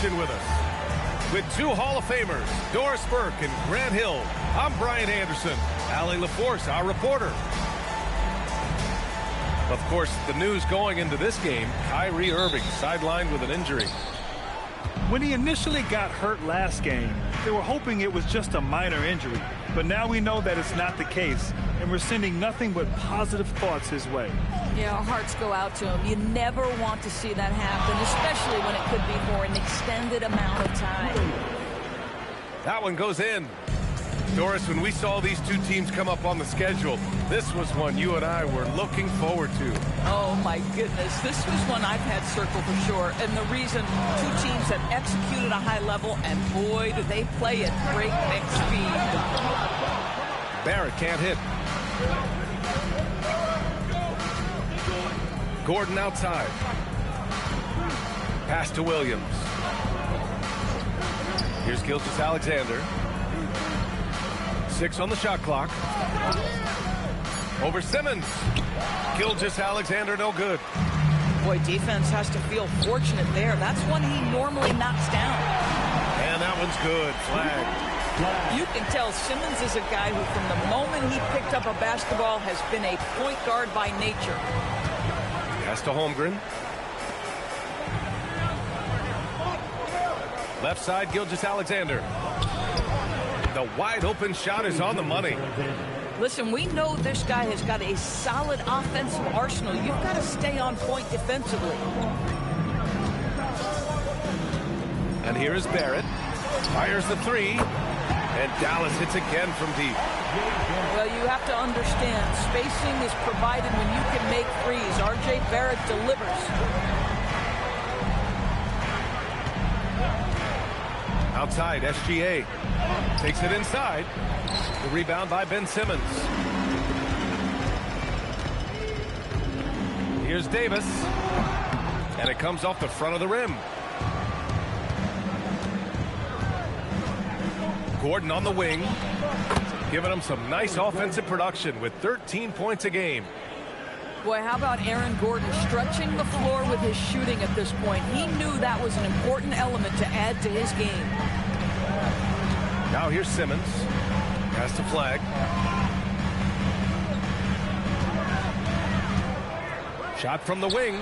action with us. With two Hall of Famers, Doris Burke and Grant Hill, I'm Brian Anderson. Allie LaForce, our reporter. Of course, the news going into this game, Kyrie Irving sidelined with an injury. When he initially got hurt last game, they were hoping it was just a minor injury. But now we know that it's not the case, and we're sending nothing but positive thoughts his way. Yeah, our hearts go out to him. You never want to see that happen, especially when it could be for an extended amount of time. That one goes in. Doris, when we saw these two teams come up on the schedule, this was one you and I were looking forward to. Oh, my goodness. This was one I've had circled for sure. And the reason, two teams that executed a high level, and boy, do they play at breakneck speed. Barrett can't hit. Gordon outside. Pass to Williams. Here's Gilgeous-Alexander. 6 on the shot clock. Over Simmons. Gilgeous-Alexander no good. Boy, defense has to feel fortunate there. That's one he normally knocks down. And that one's good. Flag. You can tell Simmons is a guy who, from the moment he picked up a basketball, has been a point guard by nature. Pass to Holmgren. Left side, Gilgeous-Alexander. The wide open shot is on the money. Listen, we know this guy has got a solid offensive arsenal. You've got to stay on point defensively. And here is Barrett. Fires the three. And Dallas hits again from deep. Well, you have to understand, spacing is provided when you can make threes. R.J. Barrett delivers. Outside, SGA takes it inside. The rebound by Ben Simmons. Here's Davis. And it comes off the front of the rim. Gordon on the wing, giving him some nice offensive production with 13 points a game. Boy, how about Aaron Gordon stretching the floor with his shooting at this point? He knew that was an important element to add to his game. Now here's Simmons. Pass to Flag. Shot from the wing.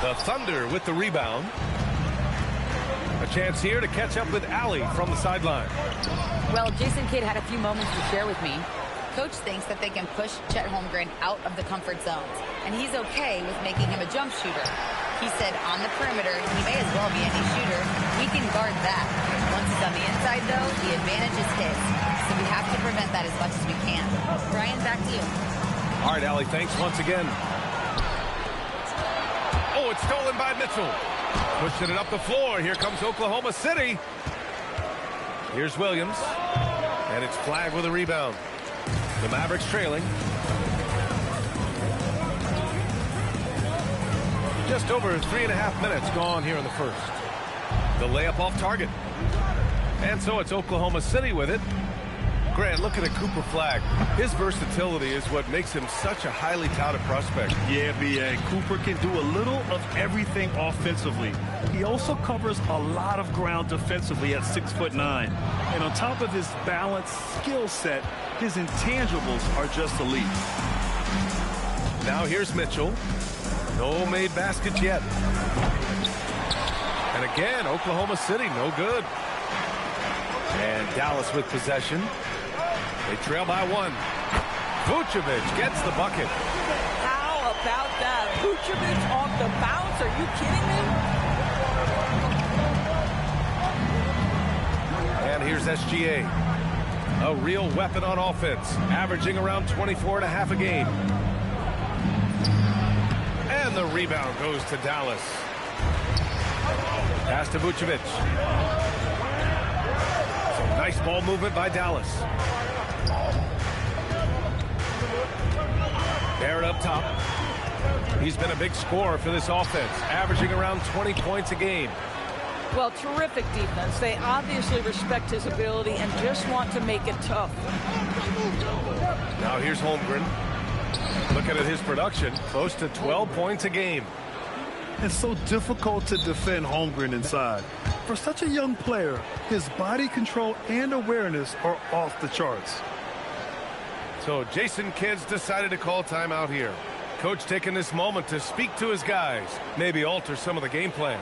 The Thunder with the rebound. A chance here to catch up with Allie from the sideline. Well, Jason Kidd had a few moments to share with me. Coach thinks that they can push Chet Holmgren out of the comfort zones, and he's okay with making him a jump shooter. He said on the perimeter, he may as well be any shooter. We can guard that. Once he's on the inside, though, the advantage is his. So we have to prevent that as much as we can. Brian, back to you. All right, Allie, thanks once again. Oh, it's stolen by Mitchell. Pushing it up the floor. Here comes Oklahoma City. Here's Williams. And it's Flag with a rebound. The Mavericks trailing. Just over 3.5 minutes gone here in the first. The layup off target. And so it's Oklahoma City with it. Grant, look at a Cooper Flag. His versatility is what makes him such a highly touted prospect. Yeah, B.A. Cooper can do a little of everything offensively. He also covers a lot of ground defensively at 6'9". And on top of his balanced skill set, his intangibles are just elite. Now here's Mitchell. No made baskets yet. And again, Oklahoma City, no good. And Dallas with possession. They trail by one. Vucevic gets the bucket. How about that? Vucevic off the bounce. Are you kidding me? And here's SGA. A real weapon on offense, averaging around 24.5 a game. And the rebound goes to Dallas. Pass to Vucevic. Some nice ball movement by Dallas. Barrett up top. He's been a big scorer for this offense, averaging around 20 points a game. Well, terrific defense. They obviously respect his ability and just want to make it tough. Now here's Holmgren. Looking at his production, close to 12 points a game. and so difficult to defend Holmgren inside. For such a young player, his body control and awareness are off the charts. So Jason Kidd's decided to call timeout here. Coach taking this moment to speak to his guys, maybe alter some of the game plan.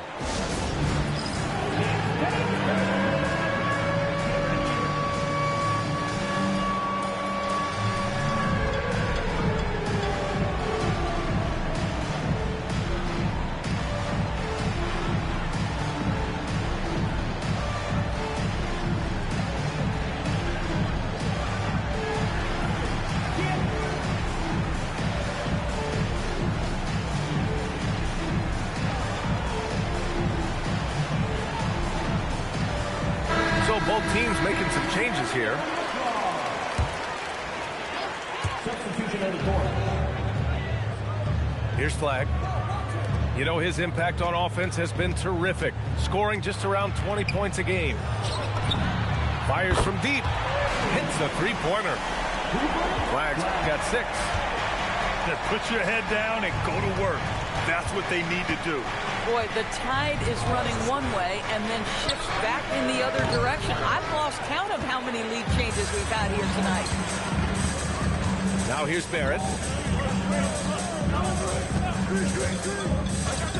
So both teams making some changes here. Substitution on the court. Here's Flagg. You know, his impact on offense has been terrific, scoring just around 20 points a game. Fires from deep. Hits a three-pointer. Flagg's got 6. Put your head down and go to work. That's what they need to do. Boy, the tide is running one way and then shifts back in the other direction. I've lost count of how many lead changes we've had here tonight. Now here's Barrett.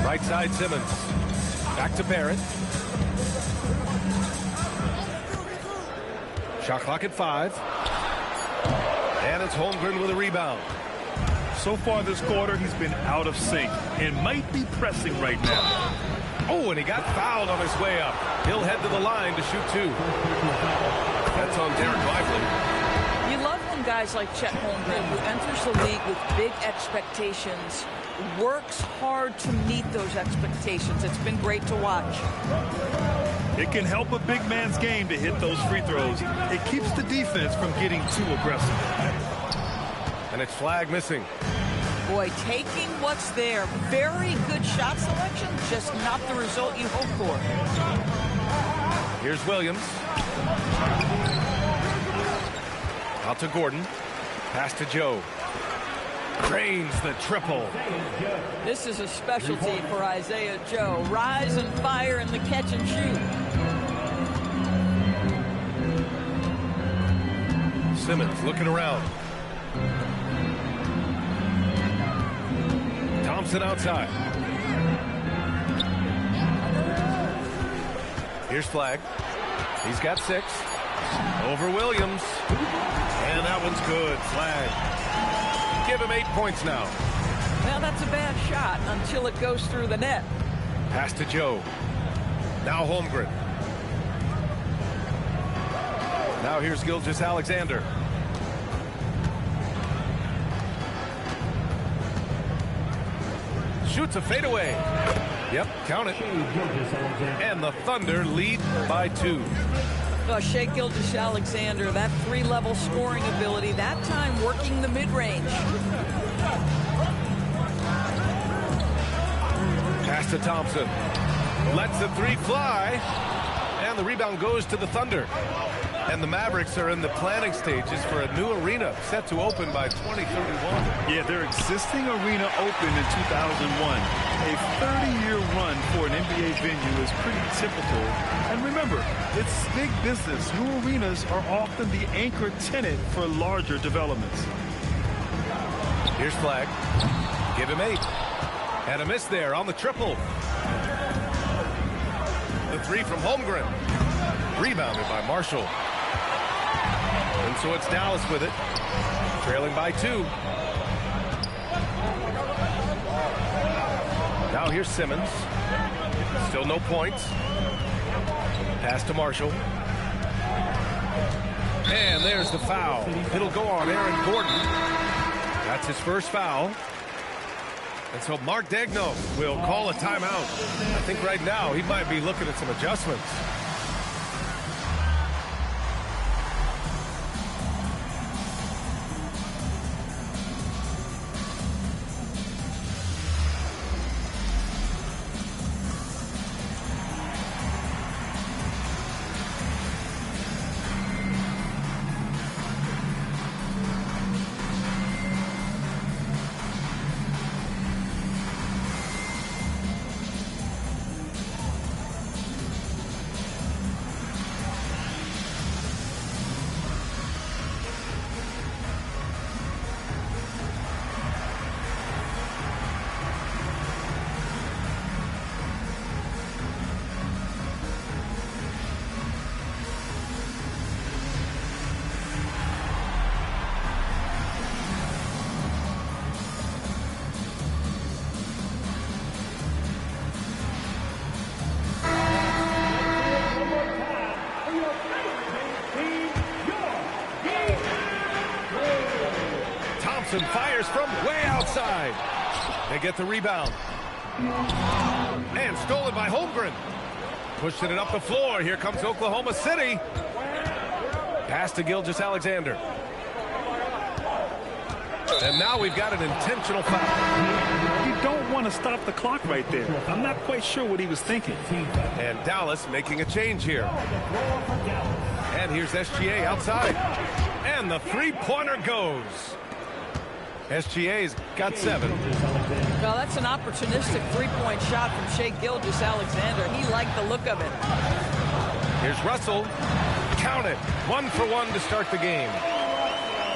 Right side Simmons. Back to Barrett. Shot clock at 5. And it's Holmgren with a rebound. So far this quarter, he's been out of sync and might be pressing right now. Oh, and he got fouled on his way up. He'll head to the line to shoot 2. That's on Derek Lively. You love when guys like Chet Holmgren, who enters the league with big expectations, works hard to meet those expectations. It's been great to watch. It can help a big man's game to hit those free throws. It keeps the defense from getting too aggressive. And it's Flagg missing. Boy, taking what's there. Very good shot selection, just not the result you hope for. Here's Williams. Out to Gordon. Pass to Joe. Cranes the triple. This is a specialty for Isaiah Joe. Rise and fire in the catch and shoot. Simmons looking around. Thompson outside. Here's Flagg. He's got 6. Over Williams. And that one's good. Flagg. Give him 8 points now. Now that's a bad shot until it goes through the net. Pass to Joe. Now Holmgren. Now here's Gilgeous-Alexander. Shoots a fadeaway. Yep, count it. And the Thunder lead by 2. Shai Gilgeous-Alexander, that 3-level scoring ability, that time working the mid-range. Pass to Thompson. Lets the 3 fly. And the rebound goes to the Thunder. And the Mavericks are in the planning stages for a new arena set to open by 2031. Yeah, their existing arena opened in 2001. A 30-year run for an NBA venue is pretty typical. And remember, it's big business. New arenas are often the anchor tenant for larger developments. Here's Flagg. Give him 8. And a miss there on the triple. The 3 from Holmgren. Rebounded by Marshall. And so it's Dallas with it. Trailing by 2. Now here's Simmons. Still no points. Pass to Marshall. And there's the foul. It'll go on Aaron Gordon. That's his first foul. And so Mark Daigneault will call a timeout. I think right now he might be looking at some adjustments. Thompson fires from way outside. They get the rebound. And stolen by Holmgren. Pushing it up the floor. Here comes Oklahoma City. Pass to Gilgeous-Alexander. And now we've got an intentional foul. You don't want to stop the clock right there. I'm not quite sure what he was thinking. And Dallas making a change here. And here's SGA outside. And the three-pointer goes. SGA's got 7. Well, that's an opportunistic three-point shot from Shai Gilgeous-Alexander. He liked the look of it. Here's Russell. Count it. 1 for 1 to start the game.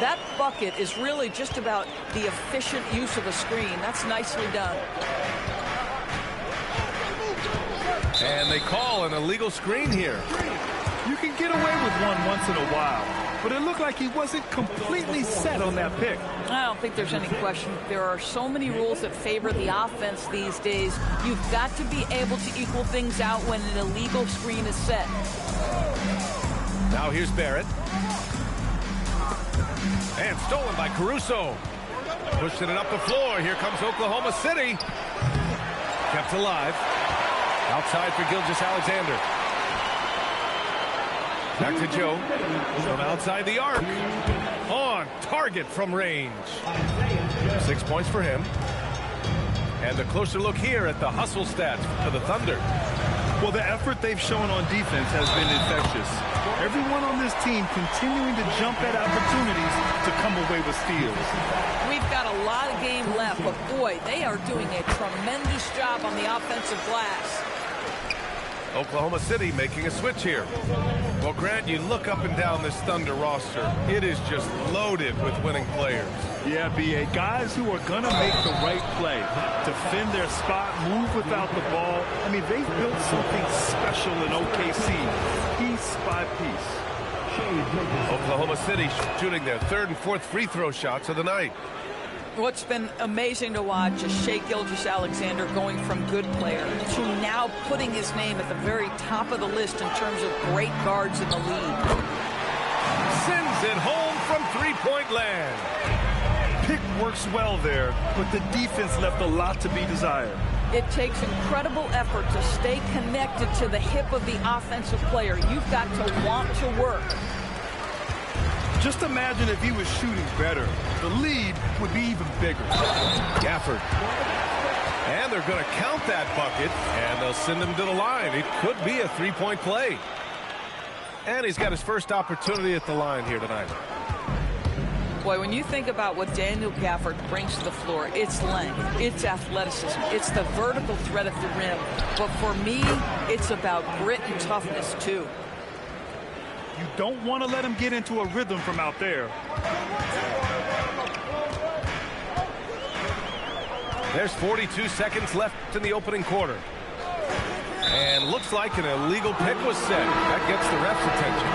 That bucket is really just about the efficient use of a screen. That's nicely done. And they call an illegal screen here. You can get away with one once in a while, but it looked like he wasn't completely set on that pick. I don't think there's any question. There are so many rules that favor the offense these days. You've got to be able to equal things out when an illegal screen is set. Now here's Barrett. And stolen by Caruso. Pushing it up the floor. Here comes Oklahoma City. Kept alive. Outside for Gilgeous-Alexander. Back to Joe. From outside the arc. On target from range. 6 points for him. And a closer look here at the hustle stats for the Thunder. Well, the effort they've shown on defense has been infectious. Everyone on this team continuing to jump at opportunities to come away with steals. We've got a lot of game left, but boy, they are doing a tremendous job on the offensive glass. Oklahoma City making a switch here. Well, Grant, you look up and down this Thunder roster. It is just loaded with winning players. Yeah, B.A. Guys who are going to make the right play, defend their spot, move without the ball. I mean, they've built something special in OKC, piece by piece. Oklahoma City shooting their 3rd and 4th free throw shots of the night. What's been amazing to watch is Shai Gilgeous-Alexander going from good player to now putting his name at the very top of the list in terms of great guards in the league. Sends it home from three-point land. Pick works well there, but the defense left a lot to be desired. It takes incredible effort to stay connected to the hip of the offensive player. You've got to want to work. Just imagine if he was shooting better. The lead would be even bigger. Gafford. And they're going to count that bucket, and they'll send him to the line. It could be a three-point play. And he's got his first opportunity at the line here tonight. Boy, when you think about what Daniel Gafford brings to the floor, it's length, it's athleticism, it's the vertical threat at the rim. But for me, it's about grit and toughness, too. You don't want to let him get into a rhythm from out there. There's 42 seconds left in the opening quarter. And looks like an illegal pick was set. That gets the ref's attention.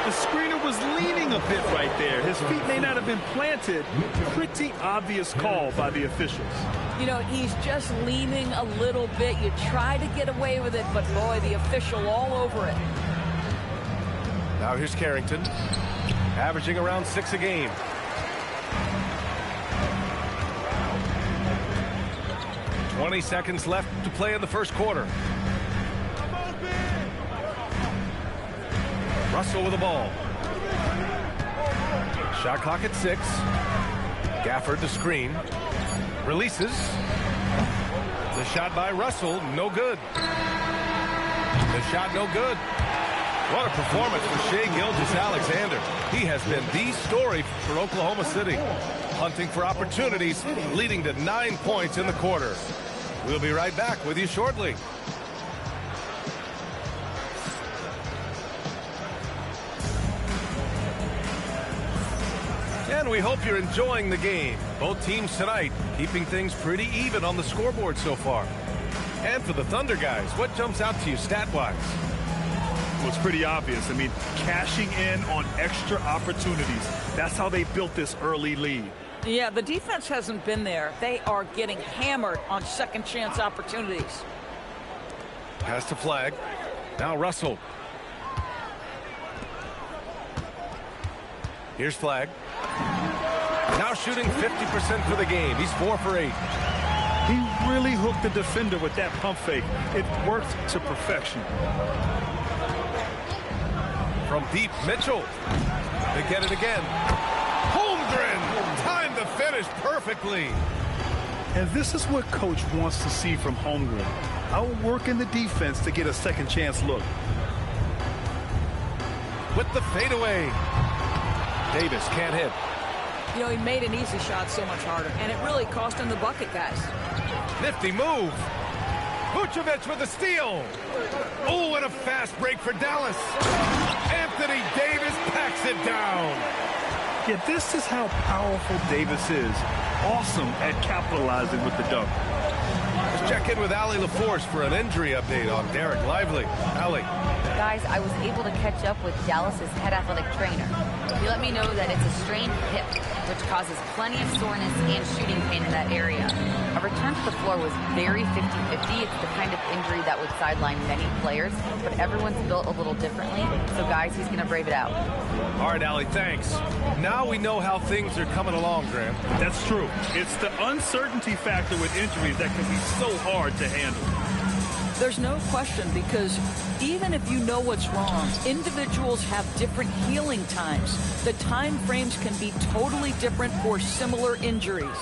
The screener was leaning a bit right there. His feet may not have been planted. Pretty obvious call by the officials. You know, he's just leaning a little bit. You try to get away with it, but boy, the official all over it. Now here's Carrington, averaging around 6 a game. $20 seconds left to play in the first quarter. Russell with the ball. Shot clock at 6. Gafford the screen. Releases. The shot by Russell, no good. The shot no good. What a performance for Shai Gilgeous-Alexander. He has been the story for Oklahoma City. Hunting for opportunities, leading to 9 points in the quarter. We'll be right back with you shortly. And we hope you're enjoying the game. Both teams tonight keeping things pretty even on the scoreboard so far. And for the Thunder guys, what jumps out to you stat-wise? Well, it's pretty obvious. I mean, cashing in on extra opportunities. That's how they built this early lead. Yeah, the defense hasn't been there. They are getting hammered on second chance opportunities. Pass to Flag. Now Russell. Here's Flag. Now shooting 50% for the game. He's 4 for 8. He really hooked the defender with that pump fake. It worked to perfection. From deep, Mitchell. They get it again. Holmgren! Time to finish perfectly. And this is what Coach wants to see from Holmgren. Outworking the defense to get a second chance look. With the fadeaway. Davis can't hit. You know, he made an easy shot so much harder, and it really cost him the bucket, guys. Nifty move. Vucevic with a steal. Oh, and a fast break for Dallas. Anthony Davis packs it down. Yeah, this is how powerful Davis is. Awesome at capitalizing with the dunk. Let's check in with Allie LaForce for an injury update on Derek Lively. Allie. Guys, I was able to catch up with Dallas's head athletic trainer. He let me know that it's a strained hip, which causes plenty of soreness and shooting pain in that area. A return to the floor was very 50-50. It's the kind of injury that would sideline many players, but everyone's built a little differently. So, guys, he's going to brave it out. All right, Allie, thanks. Now we know how things are coming along, Graham. That's true. It's the uncertainty factor with injuries that can be so hard to handle. There's no question, because even if you know what's wrong, individuals have different healing times. The time frames can be totally different for similar injuries.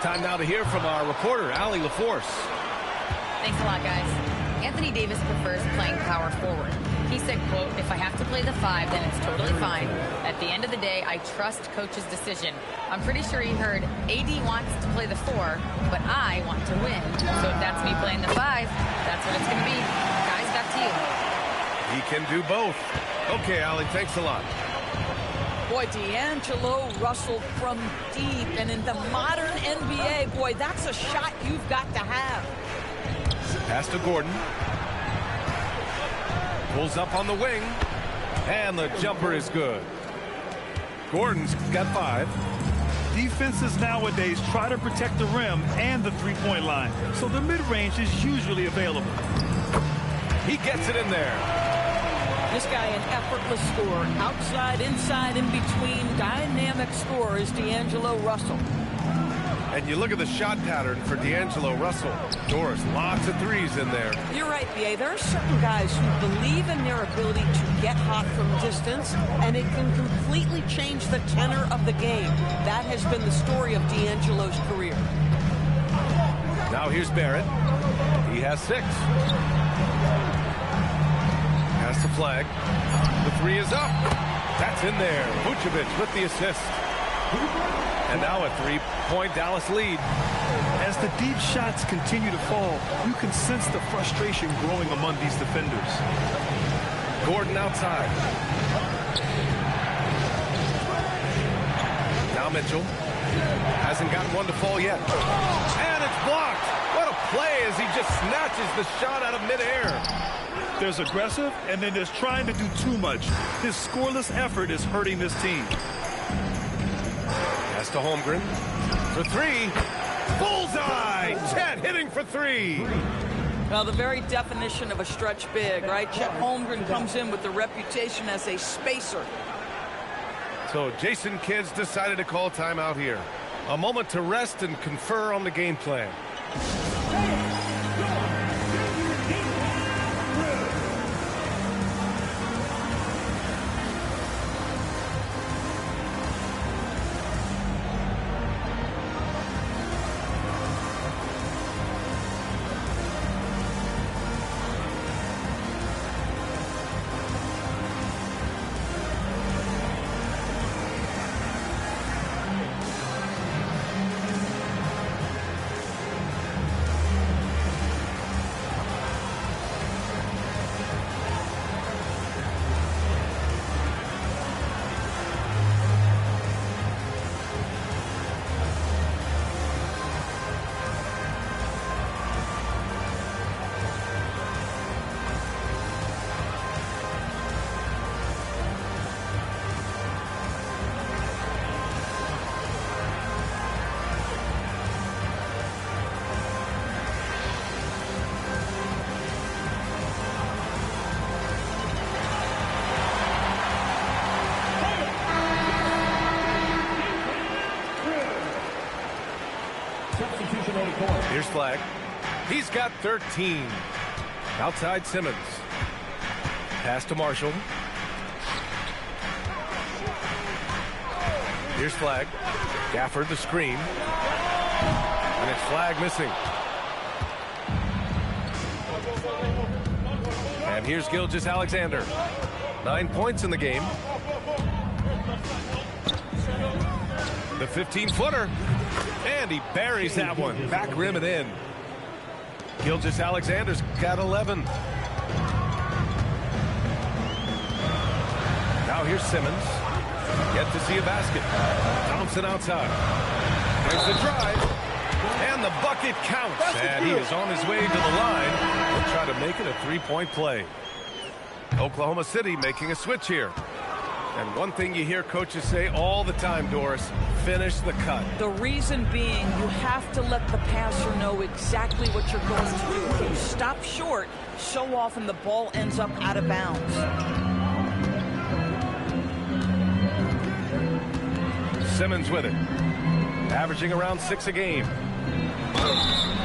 Time now to hear from our reporter, Allie LaForce. Thanks a lot, guys. Anthony Davis prefers playing power forward. He said, quote, "If I have to play the 5, then it's totally fine. At the end of the day, I trust Coach's decision." I'm pretty sure he heard AD wants to play the 4, but I want to win. So if that's me playing the 5, that's what it's going to be. Guys, back to you. He can do both. Okay, Allie, thanks a lot. Boy, D'Angelo Russell from deep, and in the modern NBA, boy, that's a shot you've got to have. Pass to Gordon. Pulls up on the wing. And the jumper is good. Gordon's got 5. Defenses nowadays try to protect the rim and the three-point line, so the mid-range is usually available. He gets it in there. This guy, an effortless scorer. Outside, inside, in between. Dynamic scorer is D'Angelo Russell. And you look at the shot pattern for D'Angelo Russell. Doris, lots of threes in there. You're right, B.A. There are certain guys who believe in their ability to get hot from distance, and it can completely change the tenor of the game. That has been the story of D'Angelo's career. Now here's Barrett. He has 6. Pass the flag. The 3 is up. That's in there. Vucevic with the assist. And now a 3-point Dallas lead. As the deep shots continue to fall, you can sense the frustration growing among these defenders. Gordon outside. Now Mitchell. Hasn't gotten one to fall yet. And it's blocked. What a play as he just snatches the shot out of midair. There's aggressive, and then there's trying to do too much. His scoreless effort is hurting this team. Pass to Holmgren for 3. Bullseye! Chet hitting for 3. Well, the very definition of a stretch big, right? Chet Holmgren comes in with the reputation as a spacer. So Jason Kidd decided to call timeout here. A moment to rest and confer on the game plan. Here's Flag. He's got 13. Outside Simmons. Pass to Marshall. Here's Flag. Gafford the screen. And it's Flag missing. And here's Gilgeous-Alexander. 9 points in the game. The 15-footer. And he buries that one. Back rim and in. Gilgeous-Alexander's got 11. Now here's Simmons. Yet to see a basket. Thompson outside. There's the drive. And the bucket counts. And he is on his way to the line. He'll try to make it a three-point play. Oklahoma City making a switch here. And one thing you hear coaches say all the time, Doris, finish the cut. The reason being, you have to let the passer know exactly what you're going to do. If you stop short, so often the ball ends up out of bounds. Simmons with it. Averaging around 6 a game.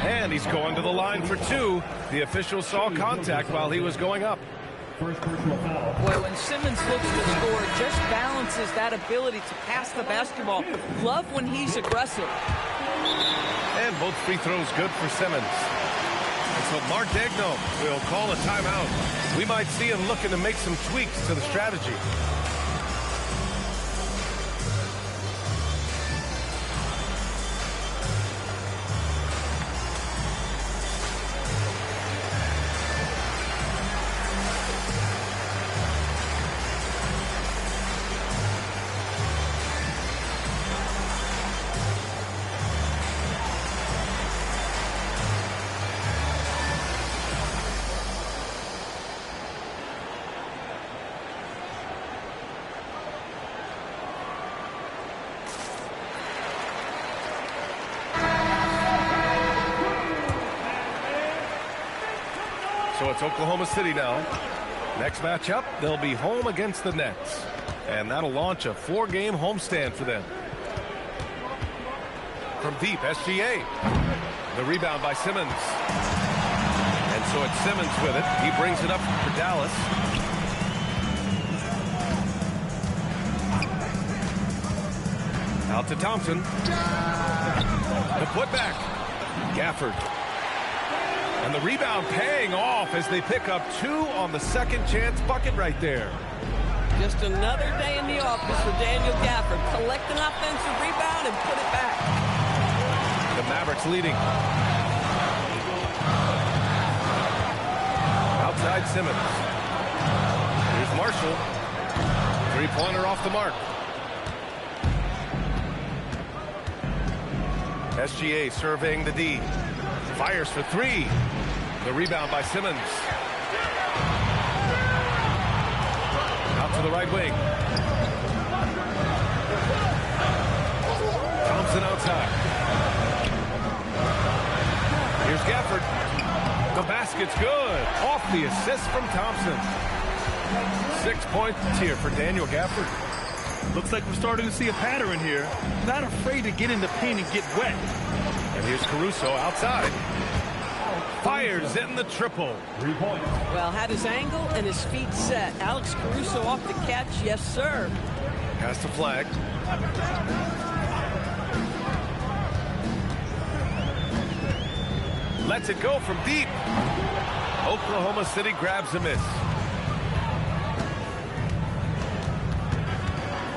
And he's going to the line for 2. The official saw contact while he was going up. First personal foul. Boy, when Simmons looks to score, just balances that ability to pass the basketball. Love when he's aggressive. And both free throws good for Simmons. And so Mark Daigneault will call a timeout. We might see him looking to make some tweaks to the strategy. So it's Oklahoma City now. Next matchup, they'll be home against the Nets. And that'll launch a 4-game homestand for them. From deep, SGA. The rebound by Simmons. And so it's Simmons with it. He brings it up for Dallas. Out to Thompson. The putback. Gafford. And the rebound paying off as they pick up 2 on the second chance bucket right there. Just another day in the office for Daniel Gafford. Collect an offensive rebound and put it back. The Mavericks leading. Outside Simmons. Here's Marshall. Three-pointer off the mark. SGA surveying the D. Fires for 3. The rebound by Simmons. Out to the right wing. Thompson outside. Here's Gafford. The basket's good. Off the assist from Thompson. 6 points here for Daniel Gafford. Looks like we're starting to see a pattern here. Not afraid to get in the paint and get wet. And here's Caruso outside. Fires in the triple. 3 points. Well, had his angle and his feet set. Alex Caruso off the catch. Yes, sir. Pass to Flag. Lets it go from deep. Oklahoma City grabs a miss.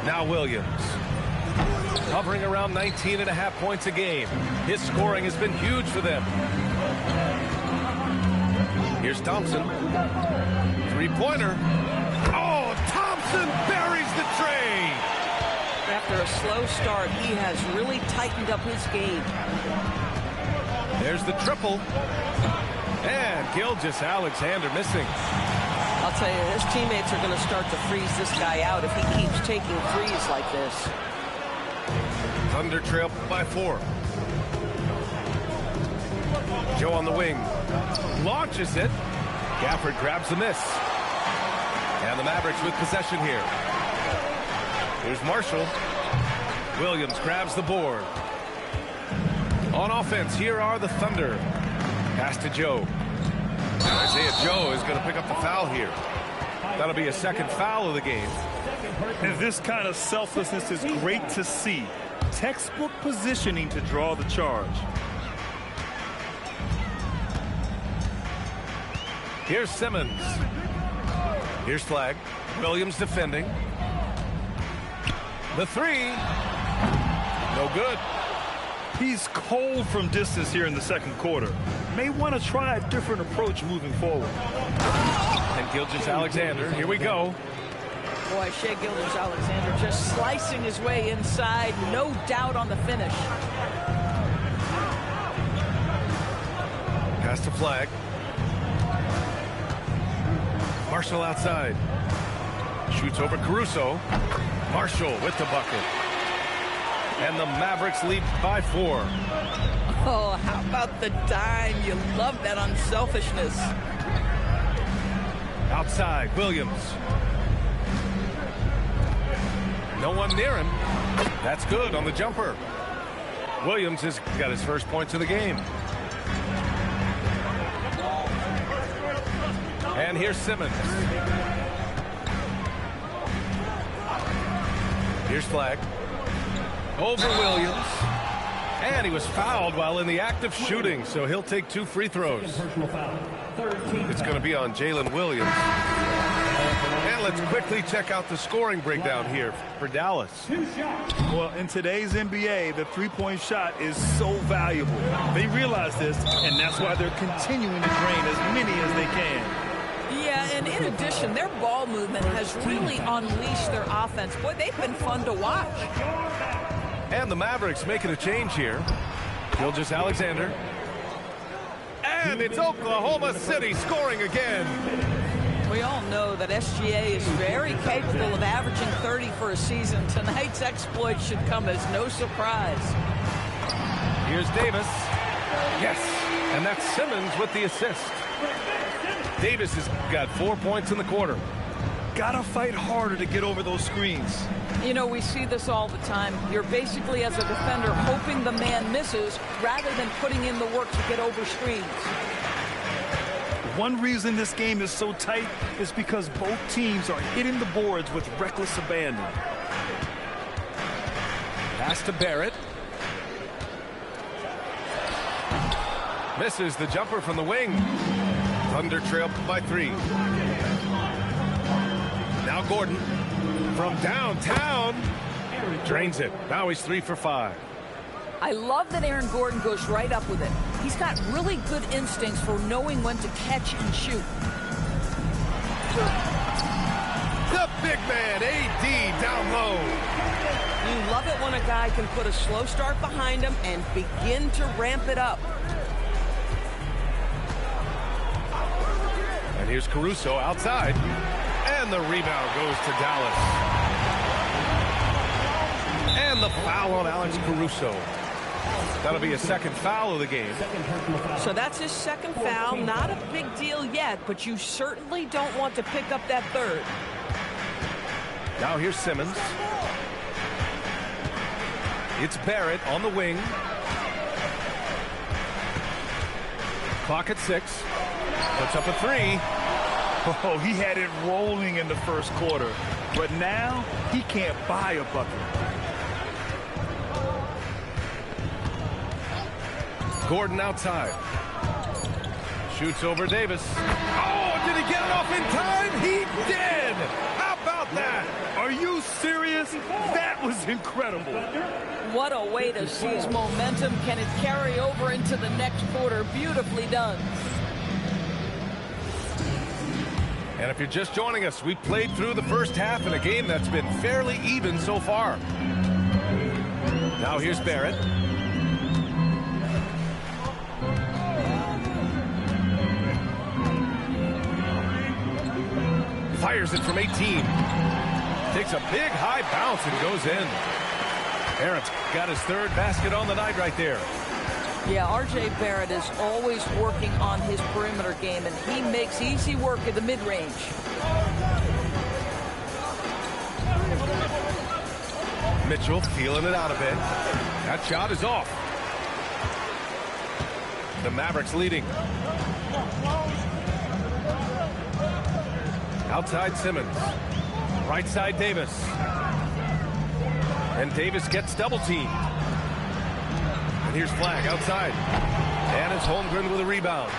Now Williams. Hovering around 19.5 points a game. His scoring has been huge for them. Here's Thompson. Three-pointer. Oh, Thompson buries the tray. After a slow start, he has really tightened up his game. There's the triple. And Gilgeous-Alexander missing. I'll tell you, his teammates are going to start to freeze this guy out if he keeps taking threes like this. Thunder trail by 4. Joe on the wing. Launches it. Gafford grabs the miss. And the Mavericks with possession here. Here's Marshall. Williams grabs the board. On offense, here are the Thunder. Pass to Joe. Isaiah Joe is going to pick up the foul here. That'll be a second foul of the game. And this kind of selflessness is great to see. Textbook positioning to draw the charge. Here's Simmons. Here's Flagg. Williams defending. The three. No good. He's cold from distance here in the second quarter. May want to try a different approach moving forward. And Gilgeous-Alexander, here we go. Boy, Shai Gilgeous-Alexander just slicing his way inside. No doubt on the finish. Pass to Flagg. Marshall outside. Shoots over Caruso. Marshall with the bucket. And the Mavericks lead by 4. Oh, how about the dime? You love that unselfishness. Outside, Williams. No one near him. That's good on the jumper. Williams has got his first points of the game. And here's Simmons. Here's Flagg. Over Williams. And he was fouled while in the act of shooting, so he'll take 2 free throws. It's going to be on Jalen Williams. And let's quickly check out the scoring breakdown here for Dallas. Well, in today's NBA, the three-point shot is so valuable. They realize this, and that's why they're continuing to drain as many as they can. Yeah, and in addition, their ball movement has really unleashed their offense. Boy, they've been fun to watch. And the Mavericks making a change here. Gilgeous-Alexander. And it's Oklahoma City scoring again. We all know that SGA is very capable of averaging 30 for a season. Tonight's exploit should come as no surprise. Here's Davis. Yes, and that's Simmons with the assist. Davis has got 4 points in the quarter. Gotta fight harder to get over those screens. You know, we see this all the time. You're basically, as a defender, hoping the man misses rather than putting in the work to get over screens. One reason this game is so tight is because both teams are hitting the boards with reckless abandon. Pass to Barrett. Misses the jumper from the wing. Thunder trail by 3. Now Gordon from downtown drains it. Now he's 3 for 5. I love that Aaron Gordon goes right up with it. He's got really good instincts for knowing when to catch and shoot. The big man, AD, down low. You love it when a guy can put a slow start behind him and begin to ramp it up. And here's Caruso outside. And the rebound goes to Dallas. And the foul on Alex Caruso. That'll be a second foul of the game. So that's his second foul. Not a big deal yet, but you certainly don't want to pick up that third. Now here's Simmons. It's Barrett on the wing. Clock at 6. Puts up a 3. Oh, he had it rolling in the first quarter, but now he can't buy a bucket. Gordon outside. Shoots over Davis. Oh, did he get it off in time? He did! How about that? Are you serious? That was incredible. What a way to seize momentum. Can it carry over into the next quarter? Beautifully done. And if you're just joining us, we played through the first half in a game that's been fairly even so far. Now here's Barrett. Fires it from 18. Takes a big high bounce and goes in. Barrett's got his third basket on the night right there. Yeah, R.J. Barrett is always working on his perimeter game, and he makes easy work at the mid-range. Mitchell feeling it out a bit. That shot is off. The Mavericks leading. Outside Simmons. Right side Davis. And Davis gets double teamed. And here's Flagg outside. And it's Holmgren with a rebound.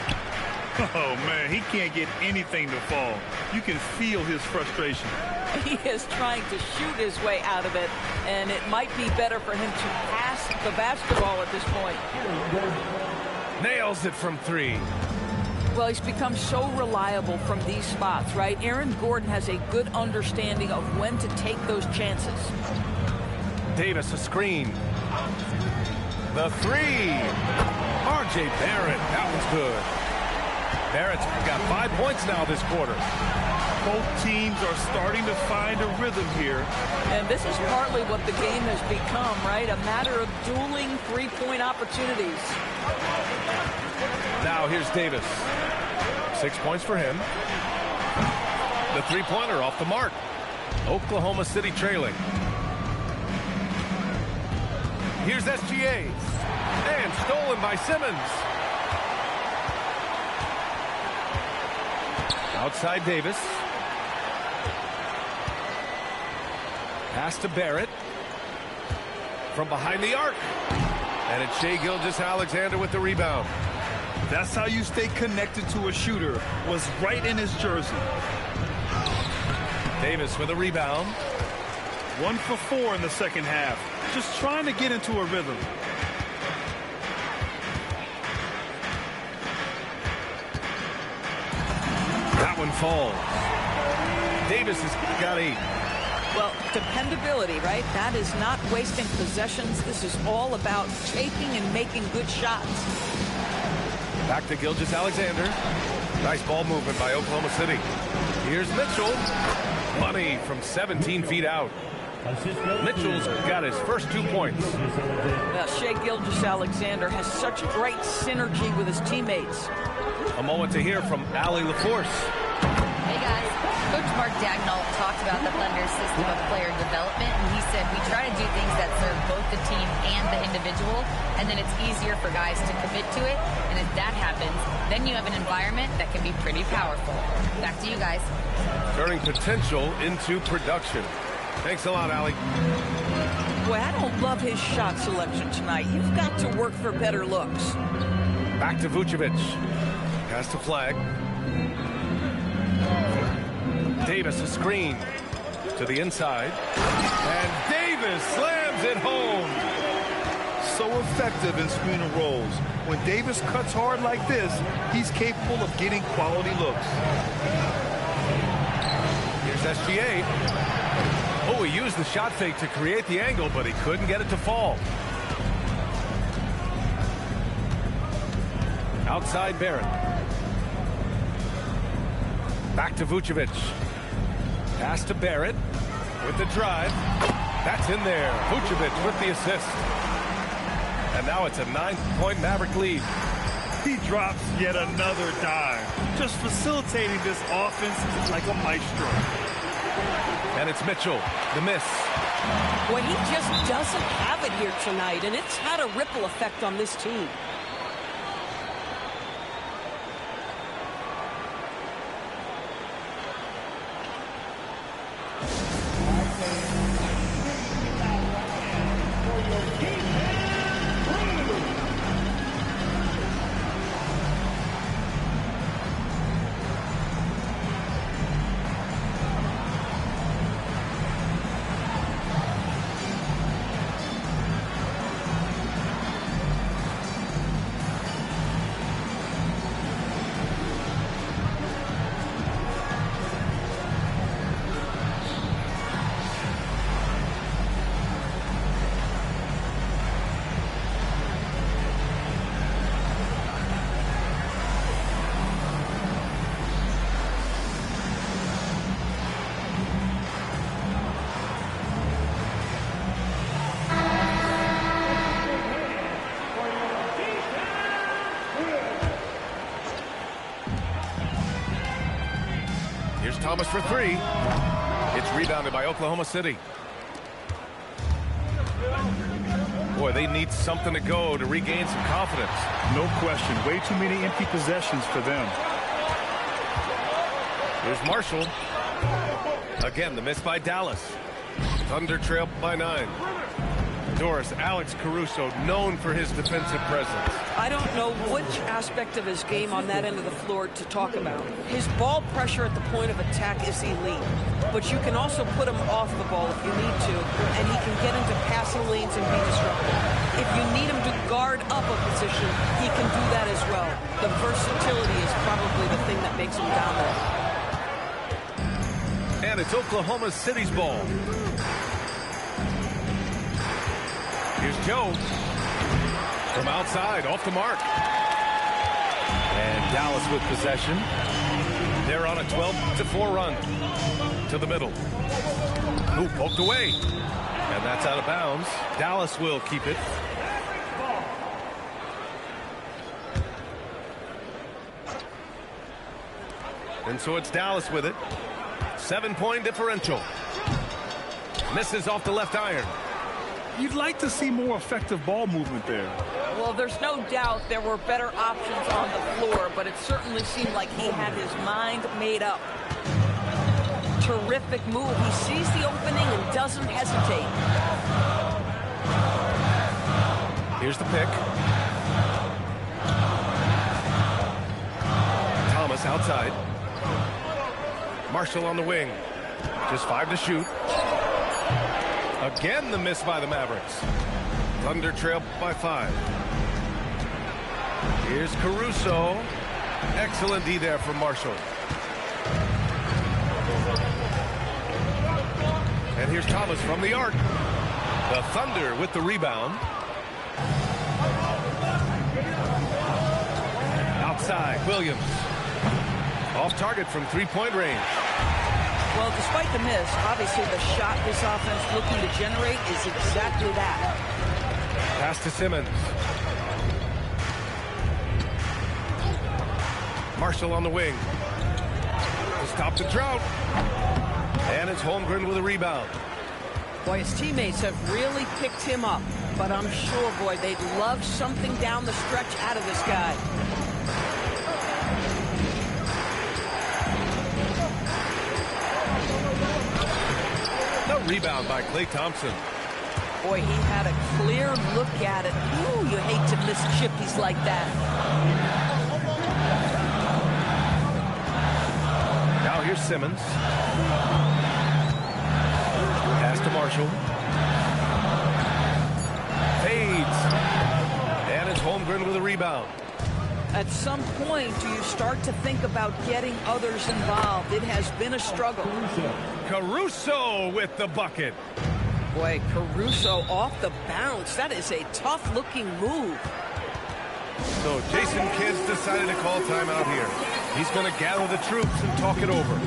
Oh, man, he can't get anything to fall. You can feel his frustration. He is trying to shoot his way out of it, and it might be better for him to pass the basketball at this point. Nails it from three. Well, he's become so reliable from these spots, right? Aaron Gordon has a good understanding of when to take those chances. Davis a screen. The three. R.J. Barrett. That was good. Barrett's got 5 points now this quarter. Both teams are starting to find a rhythm here. And this is partly what the game has become, right? A matter of dueling three-point opportunities. Now here's Davis. 6 points for him. The three-pointer off the mark. Oklahoma City trailing. Here's SGA. And stolen by Simmons. Outside Davis. Pass to Barrett. From behind the arc. And it's Shai Gilgeous-Alexander with the rebound. That's how you stay connected to a shooter. Was right in his jersey. Davis with a rebound. 1 for 4 in the second half. Just trying to get into a rhythm. That one falls. Davis has got 8. Well, dependability, right? That is not wasting possessions. This is all about taking and making good shots. Back to Gilgeous-Alexander. Nice ball movement by Oklahoma City. Here's Mitchell. Money from 17 feet out. Mitchell's got his first 2 points. Shai Gilgeous-Alexander has such great synergy with his teammates. A moment to hear from Allie LaForce. Hey guys, Coach Mark Dagnall talked about the Thunder's system of player development, and he said we try to do things that serve both the team and the individual, and then it's easier for guys to commit to it, and if that happens, then you have an environment that can be pretty powerful. Back to you guys. Turning potential into production. Thanks a lot, Allie. Boy, I don't love his shot selection tonight. You've got to work for better looks. Back to Vucevic. Pass to Flagg. Davis a screen to the inside. And Davis slams it home. So effective in screen and rolls. When Davis cuts hard like this, he's capable of getting quality looks. Here's SGA. Oh, he used the shot fake to create the angle, but he couldn't get it to fall. Outside Barrett. Back to Vucevic. Pass to Barrett with the drive. That's in there. Vucevic with the assist. And now it's a 9-point Maverick lead. He drops yet another dime. Just facilitating this offense like a maestro. And it's Mitchell, the miss. Well, he just doesn't have it here tonight, and it's had a ripple effect on this team. Here's Thomas for 3. It's rebounded by Oklahoma City. Boy, they need something to go to regain some confidence. No question. Way too many empty possessions for them. Here's Marshall. Again, the miss by Dallas. Thunder trail by 9. Doris, Alex Caruso, known for his defensive presence. I don't know which aspect of his game on that end of the floor to talk about. His ball pressure at the point of attack is elite, but you can also put him off the ball if you need to, and he can get into passing lanes and be disruptive. If you need him to guard up a position, he can do that as well. The versatility is probably the thing that makes him dominant. And it's Oklahoma City's ball. Here's Joe from outside, off the mark. And Dallas with possession. They're on a 12-4 run to the middle. Ooh, poked away. And that's out of bounds. Dallas will keep it. And so it's Dallas with it. 7-point differential. Misses off the left iron. You'd like to see more effective ball movement there. Well, there's no doubt there were better options on the floor, but it certainly seemed like he had his mind made up. Terrific move. He sees the opening and doesn't hesitate. Here's the pick. Thomas outside. Marshall on the wing. Just 5 to shoot. Again, the miss by the Mavericks. Thunder trail by 5. Here's Caruso. Excellent D there from Marshall. And here's Thomas from the arc. The Thunder with the rebound. Outside, Williams. Off target from 3-point range. Well, despite the miss, obviously the shot this offense looking to generate is exactly that. Pass to Simmons. Marshall on the wing. To stop the drought. And it's Holmgren with a rebound. Boy, his teammates have really picked him up, but I'm sure, boy, they'd love something down the stretch out of this guy. Rebound by Klay Thompson. Boy, he had a clear look at it. Ooh, you hate to miss chippies like that. Now here's Simmons. Pass to Marshall. Fades. And it's Holmgren with a rebound. At some point, do you start to think about getting others involved? It has been a struggle. Caruso with the bucket. Boy, Caruso off the bounce. That is a tough-looking move. So Jason Kidd decided to call timeout here. He's going to gather the troops and talk it over.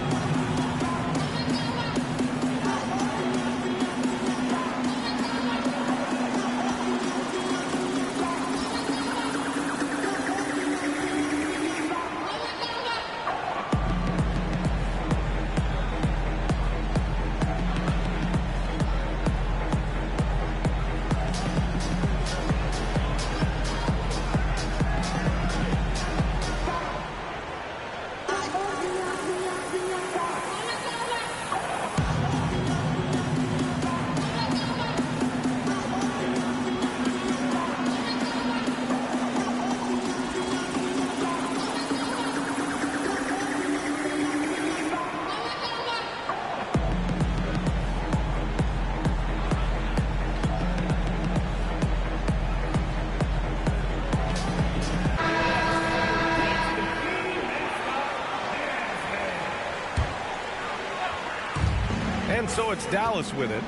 And so it's Dallas with it.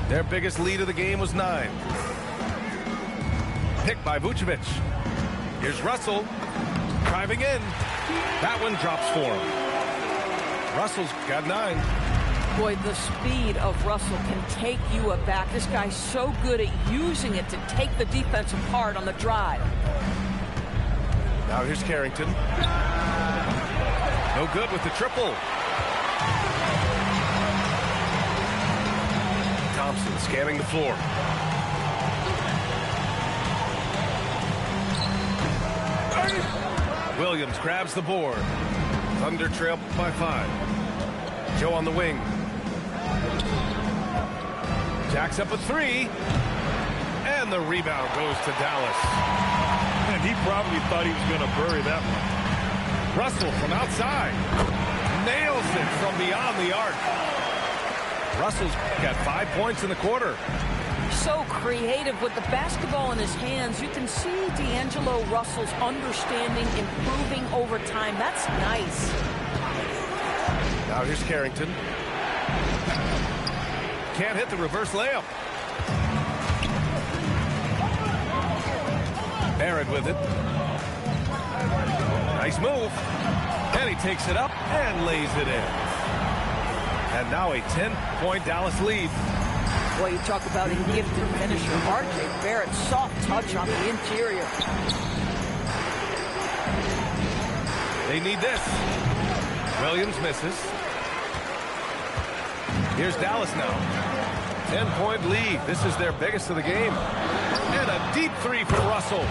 Their biggest lead of the game was 9. Picked by Vucevic. Here's Russell driving in. That one drops for him. Russell's got 9. Boy, the speed of Russell can take you aback. This guy's so good at using it to take the defense apart on the drive. Now here's Carrington. No good with the triple. Thompson scanning the floor. Williams grabs the board. Thunder trail by 5. Joe on the wing. Jacks up a 3. And the rebound goes to Dallas. And he probably thought he was going to bury that one. Russell from outside. Nails it from beyond the arc. Russell's got 5 points in the quarter. So creative with the basketball in his hands. You can see D'Angelo Russell's understanding improving over time. That's nice. Now here's Carrington. Can't hit the reverse layup. Barrett with it. Nice move. And he takes it up and lays it in. And now a 10-point Dallas lead. Well, you talk about a gifted finisher. R.J. Barrett, soft touch on the interior. They need this. Williams misses. Here's Dallas now. 10-point lead. This is their biggest of the game. And a deep 3 from Russell.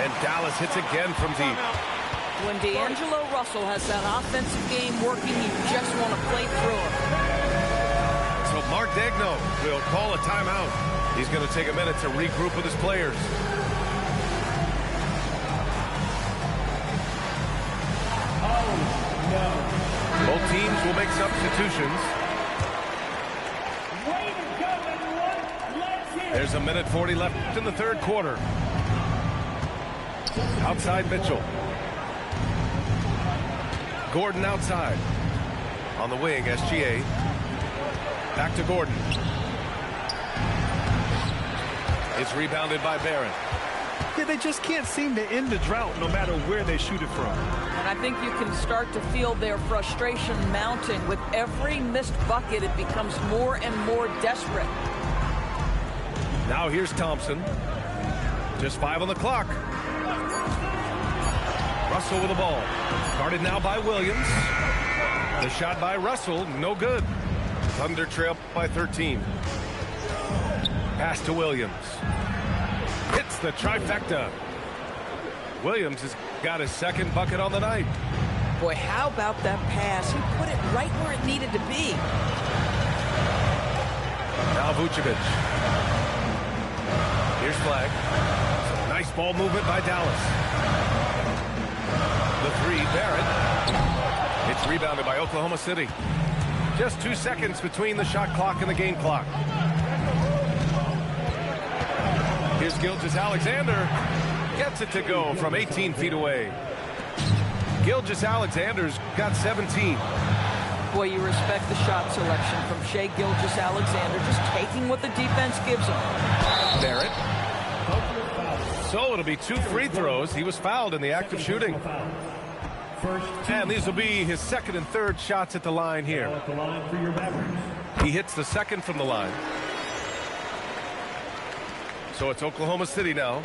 And Dallas hits again from deep. When D'Angelo Russell has that offensive game working, you just want to play through him. So Mark Daigneault will call a timeout. He's going to take a minute to regroup with his players. Both teams will make substitutions. There's a minute 40 left in the third quarter. Outside Mitchell. Gordon outside. On the wing, SGA. Back to Gordon. It's rebounded by Barrett. Yeah, they just can't seem to end the drought no matter where they shoot it from. And I think you can start to feel their frustration mounting. With every missed bucket, it becomes more and more desperate. Now here's Thompson. Just 5 on the clock. Russell with the ball. Guarded now by Williams. The shot by Russell, no good. Thunder trail by 13. Pass to Williams. Hits the trifecta. Williams has got his second bucket on the night. Boy, how about that pass? He put it right where it needed to be. Now Vucevic. Here's Flag. Nice ball movement by Dallas. The 3, Barrett. It's rebounded by Oklahoma City. Just 2 seconds between the shot clock and the game clock. Here's Gilgeous-Alexander. Gets it to go from 18 feet away. Gilgeous-Alexander's got 17. Boy, you respect the shot selection from Shai Gilgeous-Alexander, just taking what the defense gives him. Barrett. So it'll be 2 free throws. He was fouled in the act of shooting. And these will be his second and third shots at the line here. He hits the second from the line. So it's Oklahoma City now.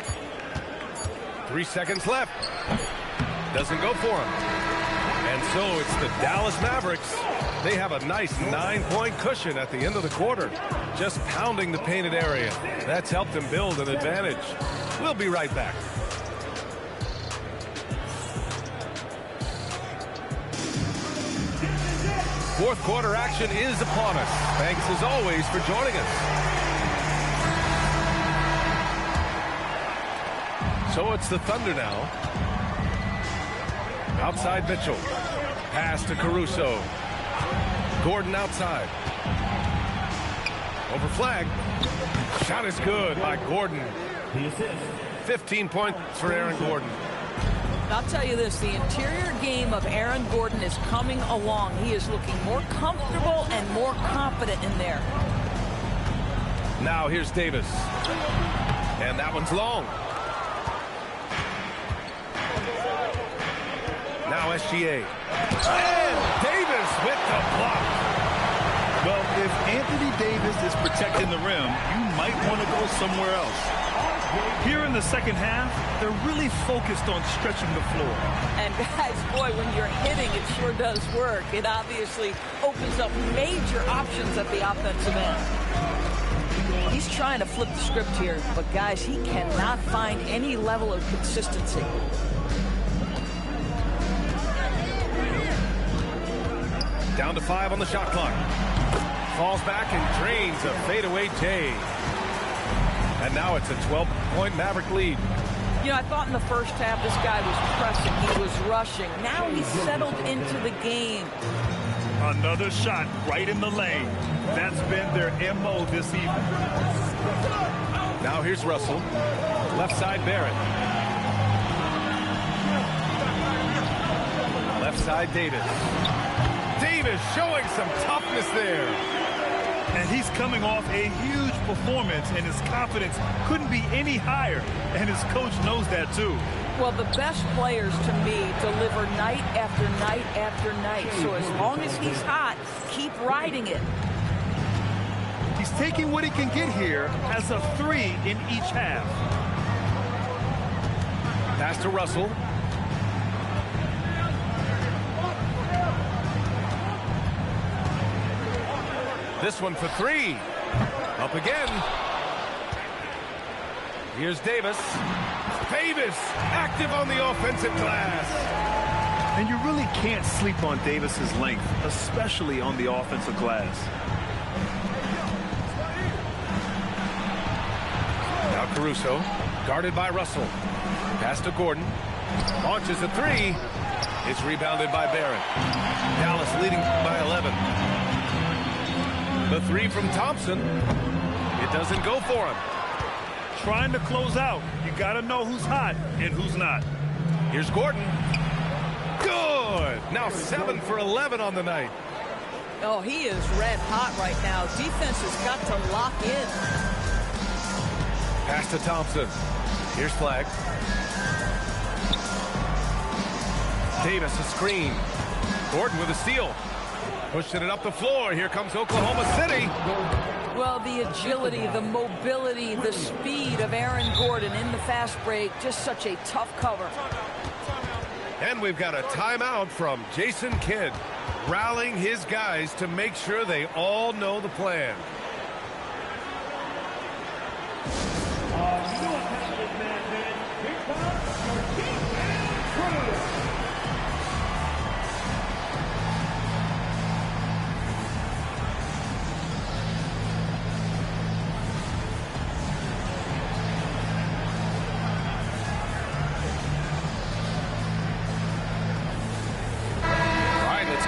3 seconds left. Doesn't go for him. And so it's the Dallas Mavericks. They have a nice 9-point cushion at the end of the quarter. Just pounding the painted area. That's helped them build an advantage. We'll be right back. Fourth quarter action is upon us. Thanks as always for joining us. So it's the Thunder now. Outside Mitchell. Pass to Caruso. Gordon outside. Over Flag. Shot is good by Gordon. 15 points for Aaron Gordon. I'll tell you this, the interior game of Aaron Gordon is coming along. He is looking more comfortable and more confident in there. Now here's Davis. And that one's long. Now SGA. And Davis with the block. Well, if Anthony Davis is protecting the rim, you might want to go somewhere else. Here in the second half, they're really focused on stretching the floor. And guys, boy, when you're hitting, it sure does work. It obviously opens up major options at the offensive end. He's trying to flip the script here, but guys, he cannot find any level of consistency. Down to 5 on the shot clock. Falls back and drains a fadeaway J. And now it's a 12-point Maverick lead. You know, I thought in the first half this guy was pressing, he was rushing. Now he's settled into the game. Another shot right in the lane. That's been their MO this evening. Now here's Russell. Left side Barrett. Left side Davis. Davis showing some toughness there. And he's coming off a huge performance, and his confidence couldn't be any higher. And his coach knows that, too. Well, the best players, to me, deliver night after night after night. So as long as he's hot, keep riding it. He's taking what he can get here as a 3 in each half. Pass to Russell. This one for 3. Up again. Here's Davis. Davis active on the offensive glass. And you really can't sleep on Davis's length, especially on the offensive glass. Now Caruso, guarded by Russell. Pass to Gordon. Launches a 3. It's rebounded by Barrett. Dallas leading by 11. The 3 from Thompson. It doesn't go for him. Trying to close out. You got to know who's hot and who's not. Here's Gordon. Good. Now 7 for 11 on the night. Oh, he is red hot right now. Defense has got to lock in. Pass to Thompson. Here's Flagg. Davis a screen. Gordon with a steal. Pushing it up the floor. Here comes Oklahoma City. Well, the agility, the mobility, the speed of Aaron Gordon in the fast break. Just such a tough cover. And we've got a timeout from Jason Kidd, rallying his guys to make sure they all know the plan.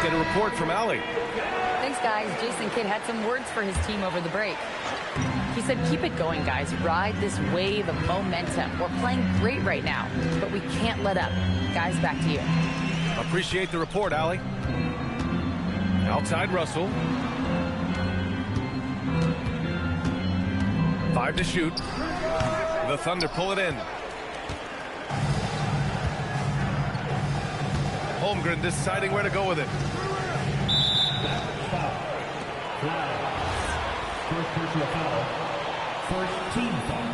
Get a report from Allie. Thanks, guys. Jason Kidd had some words for his team over the break. He said, keep it going, guys. Ride this wave of momentum. We're playing great right now, but we can't let up. Guys, back to you. Appreciate the report, Allie. Outside Russell. 5 to shoot. The Thunder pull it in. Holmgren deciding where to go with it. First personal foul. First team foul.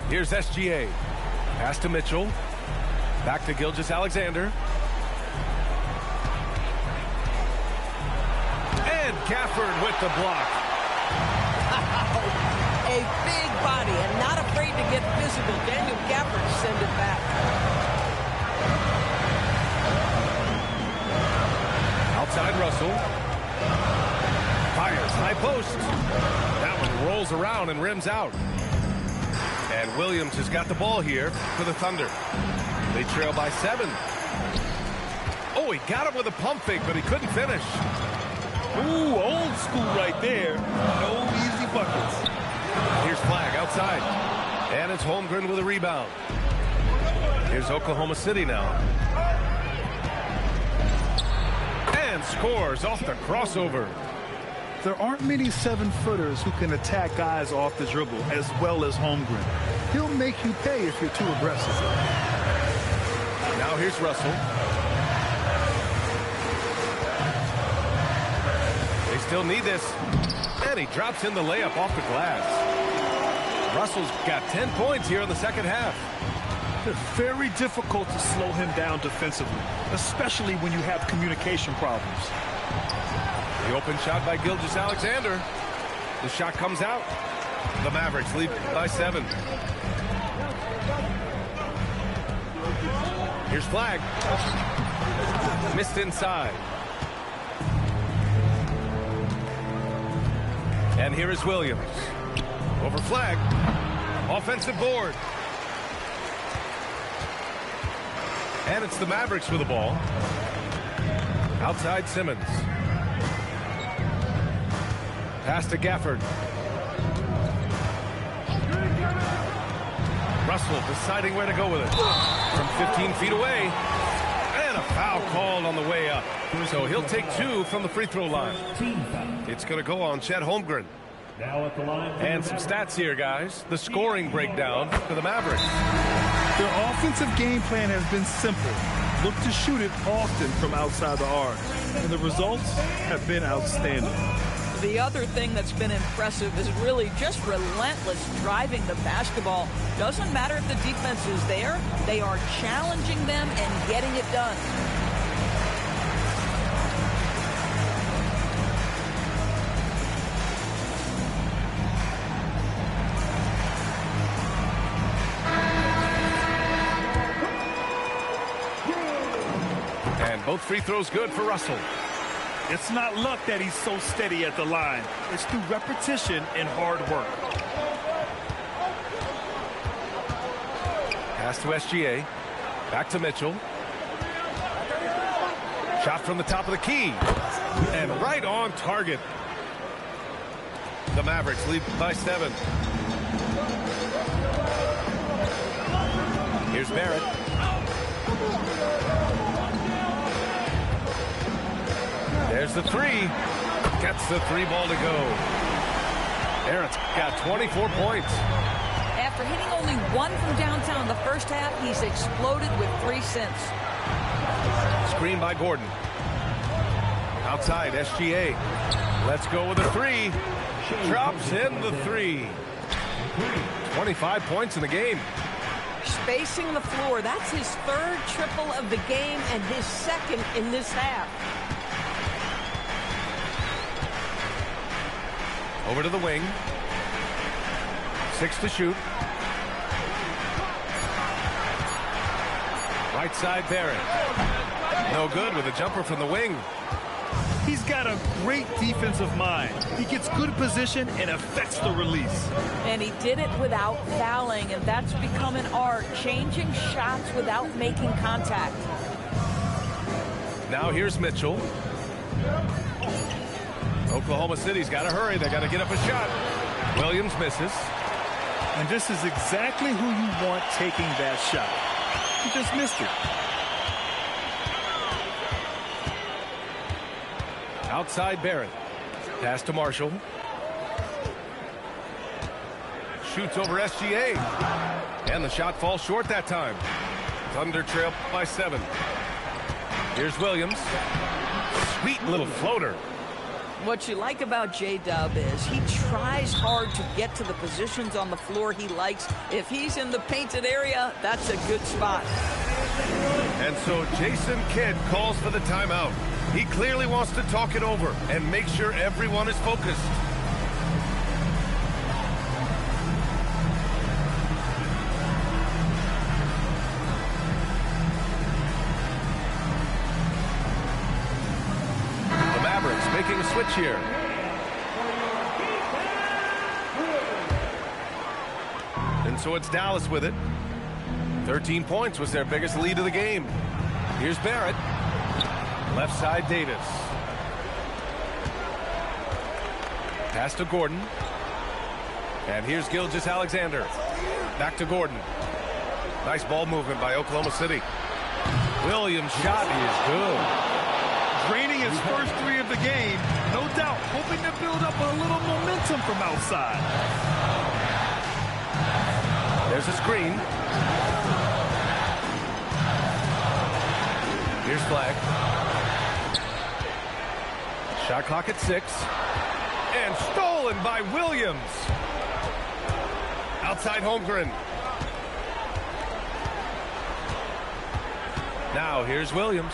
Here's SGA. Pass to Mitchell. Back to Gilgeous-Alexander. And Gafford with the block. A big body and not afraid to get physical. Daniel Gafford to send it back. Outside Russell. Fires high post. That one rolls around and rims out. And Williams has got the ball here for the Thunder. They trail by 7. Oh, he got him with a pump fake, but he couldn't finish. Ooh, old school right there. No easy buckets. Here's Flagg outside. And it's Holmgren with a rebound. Here's Oklahoma City now. And scores off the crossover. There aren't many 7-footers who can attack guys off the dribble as well as Holmgren. He'll make you pay if you're too aggressive. Now here's Russell. They still need this. And he drops in the layup off the glass. Russell's got 10 points here in the second half. It's very difficult to slow him down defensively, especially when you have communication problems. The open shot by Gilgeous-Alexander. The shot comes out. The Mavericks lead by 7. Here's Flagg. Missed inside. And here is Williams. Over Flagg. Offensive board. And it's the Mavericks with the ball. Outside Simmons. Pass to Gafford. Russell deciding where to go with it. From 15 feet away. And a foul called on the way up. So he'll take 2 from the free throw line. It's going to go on Chet Holmgren. Now at the line. And some stats here, guys. The scoring breakdown for the Mavericks. Their offensive game plan has been simple. Look to shoot it often from outside the arc. And the results have been outstanding. The other thing that's been impressive is really just relentless driving the basketball. Doesn't matter if the defense is there. They are challenging them and getting it done. And both free throws good for Russell. It's not luck that he's so steady at the line. It's through repetition and hard work. Pass to SGA. Back to Mitchell. Shot from the top of the key. And right on target. The Mavericks lead by 7. Here's Barrett. There's the 3. Gets the 3 ball to go. Barrett's got 24 points. After hitting only 1 from downtown in the first half, he's exploded with 3 since. Screen by Gordon. Outside, SGA. Let's go with a 3. Drops in the 3. 25 points in the game. Spacing the floor. That's his 3rd triple of the game and his 2nd in this half. Over to the wing. 6 to shoot. Right side, Barrett. No good with a jumper from the wing. He's got a great defensive mind. He gets good position and affects the release. And he did it without fouling, and that's become an art, changing shots without making contact. Now here's Mitchell. Oklahoma City's got to hurry. They got to get up a shot. Williams misses. And this is exactly who you want taking that shot. He just missed it. Outside Barrett. Pass to Marshall. Shoots over SGA. And the shot falls short that time. Thunder trail by 7. Here's Williams. Sweet little floater. What you like about J-Dub is he tries hard to get to the positions on the floor he likes. If he's in the painted area, that's a good spot. And so Jason Kidd calls for the timeout. He clearly wants to talk it over and make sure everyone is focused. The Mavericks making a switch here. And so it's Dallas with it. 13 points was their biggest lead of the game. Here's Barrett. Left side, Davis. Pass to Gordon. And here's Gilgeous-Alexander. Back to Gordon. Nice ball movement by Oklahoma City. Williams' shot is good. Draining his first 3 of the game, no doubt, hoping to build up a little momentum from outside. There's a screen. Here's Flagg. Shot clock at 6. And stolen by Williams. Outside Holmgren. Now here's Williams.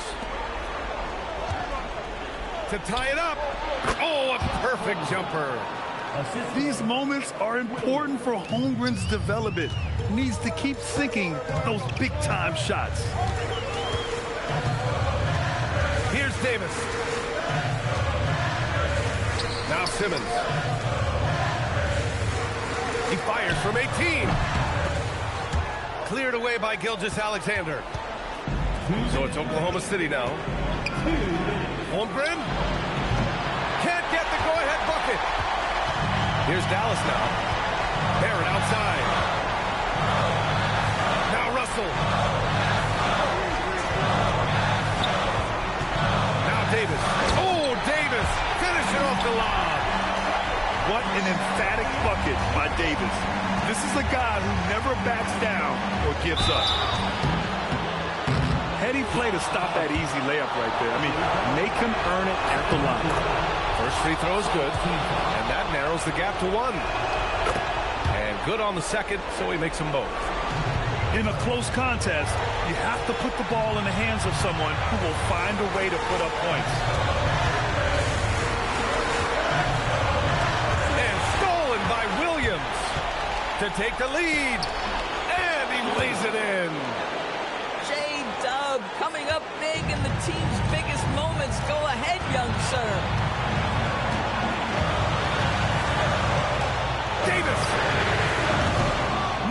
to tie it up. Oh, a perfect jumper. These moments are important for Holmgren's development. He needs to keep sinking those big-time shots. Here's Davis. Now Simmons. He fires from 18. Cleared away by Gilgeous-Alexander. So it's Oklahoma City now. Holmgren can't get the go-ahead bucket. Here's Dallas now. Barrett outside. Now Russell. Now Davis. Oh, Davis finishing off the lob. What an emphatic bucket by Davis. This is a guy who never backs down or gives up. Heady play to stop that easy layup right there. I mean, make him earn it at the line. First free throw is good, and that narrows the gap to 1. And good on the second, so he makes them both. In a close contest, you have to put the ball in the hands of someone who will find a way to put up points. And stolen by Williams to take the lead. And he lays it in. J-Dub coming up big in the team's biggest moments. Go ahead, young sir. Davis.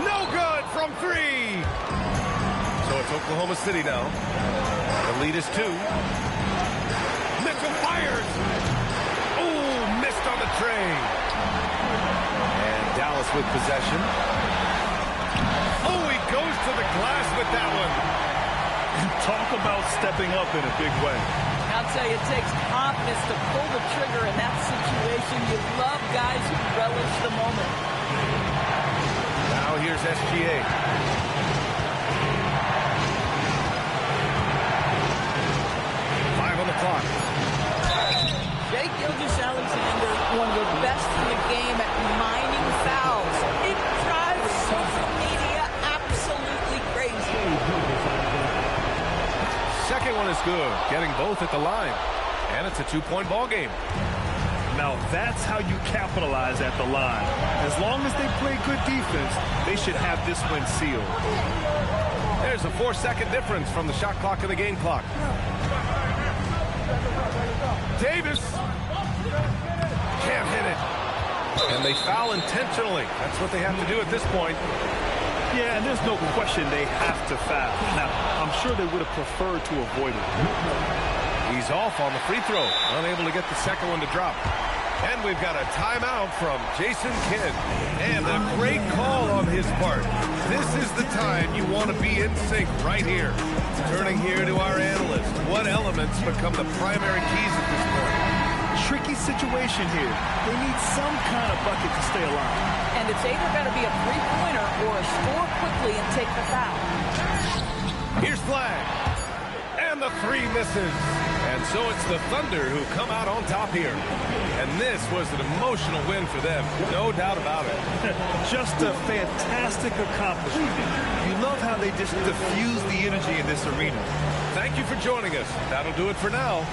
No good from 3. So it's Oklahoma City now. The lead is 2. Mitchell fires. Oh, missed on the tray. And Dallas with possession. Oh, he goes to the glass with that one. Talk about stepping up in a big way. I'll tell you, it takes confidence to pull the trigger in that situation. You love guys who relish the moment. Now here's SGA. 5 on the clock. Shai Gilgeous-Alexander, one of the best in the game at mining fouls. It drives social media absolutely crazy. Second one is good, getting both at the line. And it's a 2-point ball game. Now that's how you capitalize at the line. As long as they play good defense, they should have this one sealed. There's a 4-second difference from the shot clock and the game clock. Davis can't hit it. And they foul intentionally. That's what they have to do at this point. Yeah, and there's no question they have to foul. Now, I'm sure they would have preferred to avoid it. He's off on the free throw, unable to get the second one to drop. And we've got a timeout from Jason Kidd. And a great call on his part. This is the time you want to be in sync right here. Turning here to our analyst. What elements become the primary keys at this point? Tricky situation here. They need some kind of bucket to stay alive. And it's either got to be a three-pointer or a score quickly and take the foul. Here's Flag. And the 3 misses. And so it's the Thunder who come out on top here. And this was an emotional win for them. No doubt about it. Just a fantastic accomplishment. You love how they just diffuse the energy in this arena. Thank you for joining us. That'll do it for now.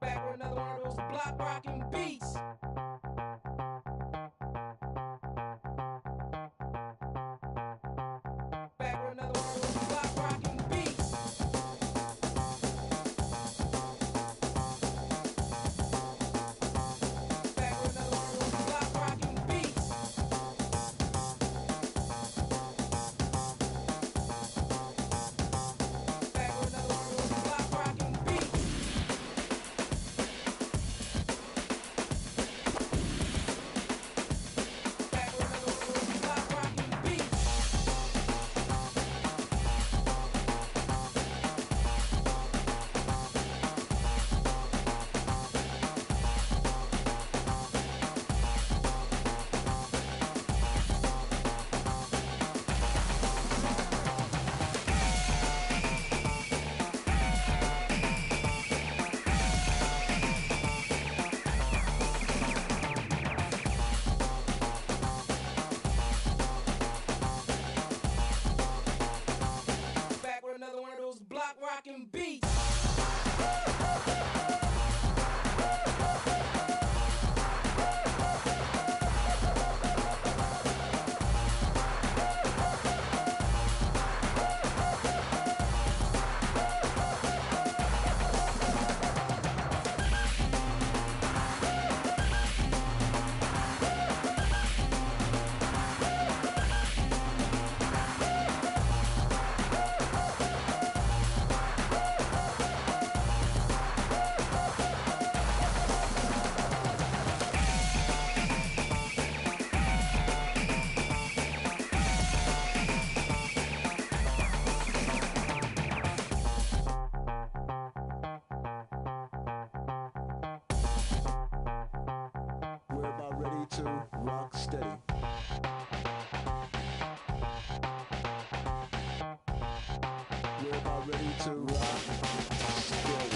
Back with another one of those block rocking beats. Back with another one of those block rocking beats. Back with another one of those block rocking beats. Back with another one of those block rocking beats. Back with another one of those block rocking beats. Back with another one of those block rocking beats. We're about ready to rock steady. We're about ready to rock steady.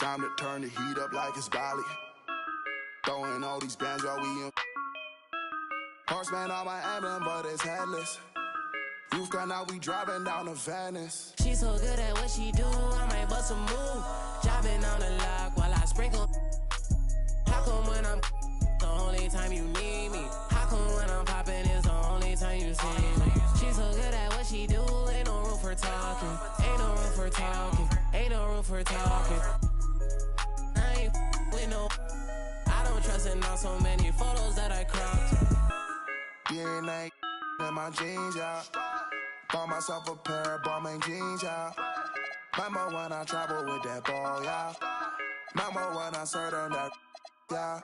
Time to turn the heat up like it's Bali. Throwing all these bands while we in. Horseman on my emblem, but it's headless. Roof gun out, we driving down to Venice. She's so good at what she do, I might bust a move. Jobbing on the lock while I sprinkle. How come when I'm the only time you need me? How come when I'm popping is the only time you see me? She's so good at what she do, ain't no room for talking. Ain't no room for talking. Ain't no room for talking. I ain't with no. I don't trust in all so many photos that I cropped. DNA in my jeans, yeah. Bought myself a pair of Balmain jeans, yeah. Remember when I traveled with that ball, yeah. Remember when I served on that, yeah.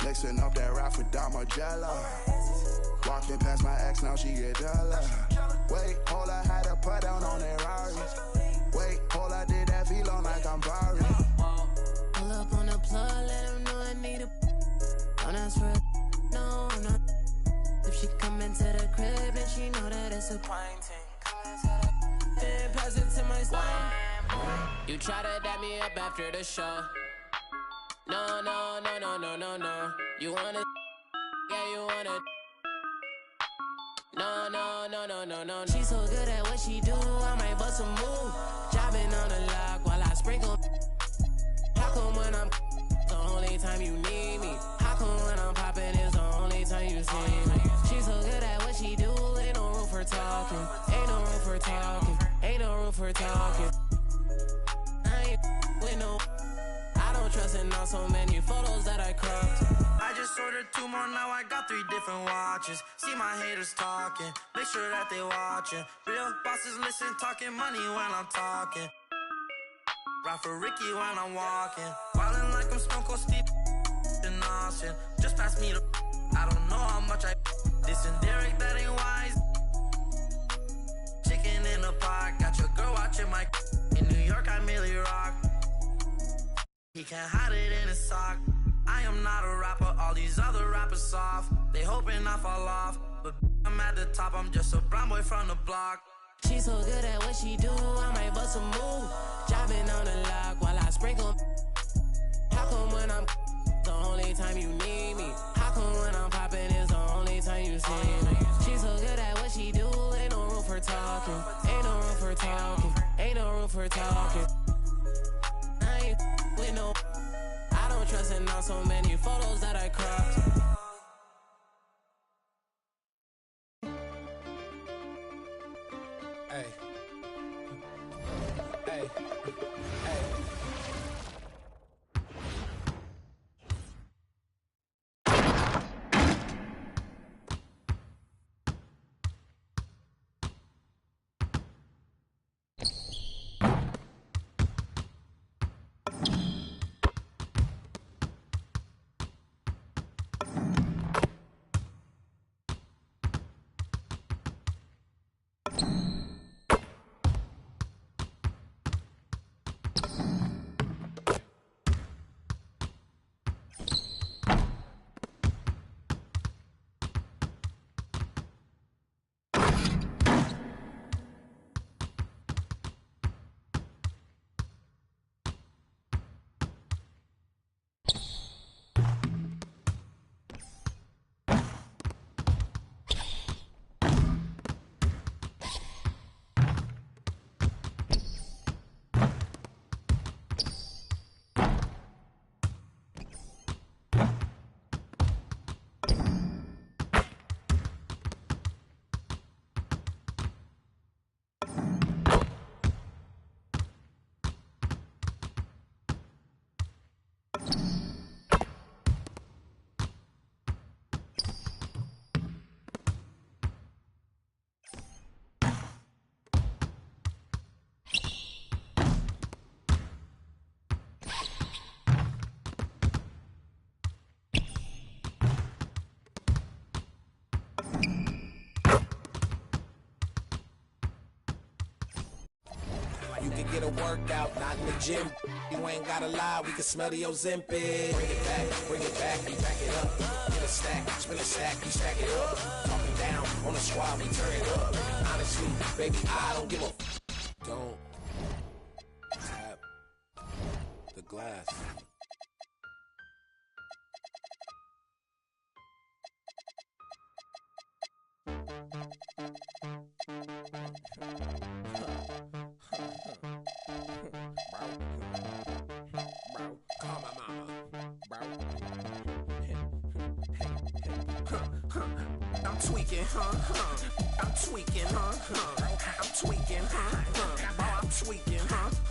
Mixing up that rap with Damagella. Walking past my ex, now she get jealous. Wait, hold I had to put down on that Rari. Wait, hold I did that velo like I'm Barry. Pull up on the plug, let him know I need a. Don't ask for a. No, I'm not. If she come into the crib and she know that it's a pine thing. Then pass it to my son. You try to dap me up after the show. No, no, no, no, no, no, no. You wanna, yeah, you wanna. No, no, no, no, no, no. She's so good at what she do, I might bust a move. Jobbing on the lock while I sprinkle. How come when I'm the only time you need me? How come when I'm popping is the only time you see me? She's so good at what she do, ain't no room for talking. Ain't no room for talking. Ain't no room for talking. I ain't with no. I don't trust in all so many photos that I cropped. I just ordered 2 more, now I got 3 different watches. See my haters talking, make sure that they watching. Real bosses listen, talking money when I'm talking. Ride for Ricky when I'm walking. Wildin' like I'm Stone Cold Steve in Austin. Just pass me the. I don't know how much I. This and Derek, that ain't wise. Chicken in the pot, got your girl watching my. In New York, I merely rock. He can't hide it in his sock. I am not a rapper, all these other rappers soft. They hoping I fall off, but I'm at the top, I'm just a brown boy from the block. She's so good at what she do, I might bust a move. Jobbing on the lock while I sprinkle. How come when I'm the only time you need me? How come when I'm popping is the only time you see me? She's so good at what she do, ain't no room for talking. Ain't no room for talking. Ain't no room for talking. I ain't with no. I don't trust in all so many photos that I cropped. Hey. Hey. Hey. You can get a workout, not in the gym. You ain't gotta lie, we can smell the Ozempic. Bring it back, we back it up. Get a stack, spin a stack, we stack it up. Talking down on the squad, we turn it up. Honestly, baby, I don't give a. Don't tap the glass. Call my mama, bro. I'm tweaking, I'm tweaking, I'm tweaking, I'm tweaking,